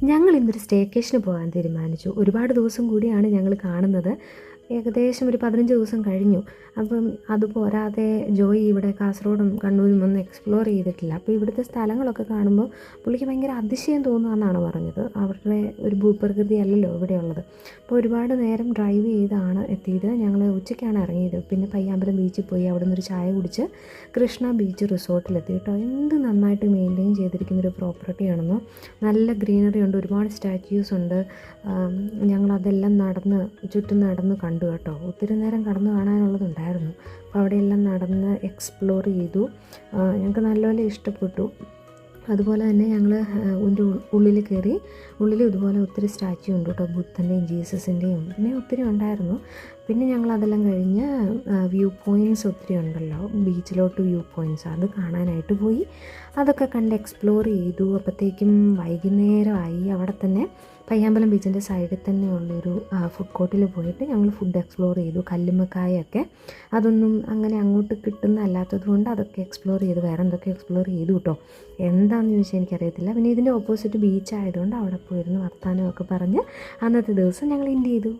ഞങ്ങൾ ഇന്നൊരു സ്റ്റേക്കേഷന് പോകാൻ തീരുമാനിച്ചു. ഒരുപാട് ദിവസം കൂടിയാണ് ഞങ്ങൾ കാണുന്നത്. ഏകദേശം ഒരു 15 ദിവസം കഴിഞ്ഞു. അപ്പം അത് പോരാതെ ജോയി ഇവിടെ കാസർഗോഡും കണ്ണൂരും ഒന്നും എക്സ്പ്ലോർ ചെയ്തിട്ടില്ല. അപ്പോൾ ഇവിടുത്തെ സ്ഥലങ്ങളൊക്കെ കാണുമ്പോൾ പുള്ളിക്ക് ഭയങ്കര അതിശയം തോന്നുകയെന്നാണ് പറഞ്ഞത്. അവരുടെ ഒരു ഭൂപ്രകൃതി അല്ലല്ലോ ഇവിടെയുള്ളത്. അപ്പോൾ ഒരുപാട് നേരം ഡ്രൈവ് ചെയ്താണ് എത്തിയത്. ഞങ്ങൾ ഉച്ചയ്ക്കാണ് ഇറങ്ങിയത്. പിന്നെ പയ്യാമ്പലം ബീച്ചിൽ പോയി അവിടെ നിന്നൊരു ചായ കുടിച്ച് കൃഷ്ണ ബീച്ച് റിസോർട്ടിലെത്തി കേട്ടോ. എന്ത് നന്നായിട്ട് മെയിൻറ്റെയിൻ ചെയ്തിരിക്കുന്നൊരു പ്രോപ്പർട്ടിയാണെന്നോ. നല്ല ഗ്രീനറി ഉണ്ട്, ഒരുപാട് സ്റ്റാച്യൂസ് ഉണ്ട്. ഞങ്ങളതെല്ലാം ചുറ്റും നടന്ന് കണ്ടു കേട്ടോ. ഒത്തിരി നേരം കടന്നു കാണാനുള്ളതുണ്ടായിരുന്നു. അപ്പോൾ അവിടെയെല്ലാം നടന്ന് എക്സ്പ്ലോർ ചെയ്തു. ഞങ്ങൾക്ക് നല്ലപോലെ ഇഷ്ടപ്പെട്ടു. അതുപോലെ തന്നെ ഞങ്ങൾ ഇതിൻ്റെ ഉള്ളിൽ കയറി. ഉള്ളിൽ ഇതുപോലെ ഒത്തിരി സ്റ്റാച്യു ഉണ്ട് കേട്ടോ, ബുദ്ധൻ്റെയും ജീസസിൻ്റെയും പിന്നെ ഒത്തിരി ഉണ്ടായിരുന്നു. പിന്നെ ഞങ്ങളതെല്ലാം കഴിഞ്ഞ് വ്യൂ പോയിൻറ്റ്സ് ഒത്തിരി ഉണ്ടല്ലോ, ബീച്ചിലോട്ട് വ്യൂ പോയിൻറ്റ്സ്, അത് കാണാനായിട്ട് പോയി. അതൊക്കെ കണ്ട് എക്സ്പ്ലോർ ചെയ്തു. അപ്പോഴത്തേക്കും വൈകുന്നേരമായി. അവിടെ തന്നെ പയ്യാമ്പലം ബീച്ചിൻ്റെ സൈഡിൽ തന്നെ ഉള്ളൊരു ഫുഡ് കോർട്ടിൽ പോയിട്ട് ഞങ്ങൾ ഫുഡ് എക്സ്പ്ലോർ ചെയ്തു. കല്ലുമ്മക്കായൊക്കെ അതൊന്നും അങ്ങനെ അങ്ങോട്ട് കിട്ടുന്നതല്ലാത്തത് കൊണ്ട് അതൊക്കെ എക്സ്പ്ലോർ ചെയ്തു. വേറെ എന്തൊക്കെ എക്സ്പ്ലോർ ചെയ്തു കേട്ടോ. എന്താണെന്ന് ചോദിച്ചാൽ എനിക്കറിയത്തില്ല. പിന്നെ ഇതിൻ്റെ ഓപ്പോസിറ്റ് ബീച്ച് ആയതുകൊണ്ട് അവിടെ പോയിരുന്നു വർത്താനമൊക്കെ പറഞ്ഞ് അന്നത്തെ ദിവസം ഞങ്ങൾ എൻഡ് ചെയ്തു.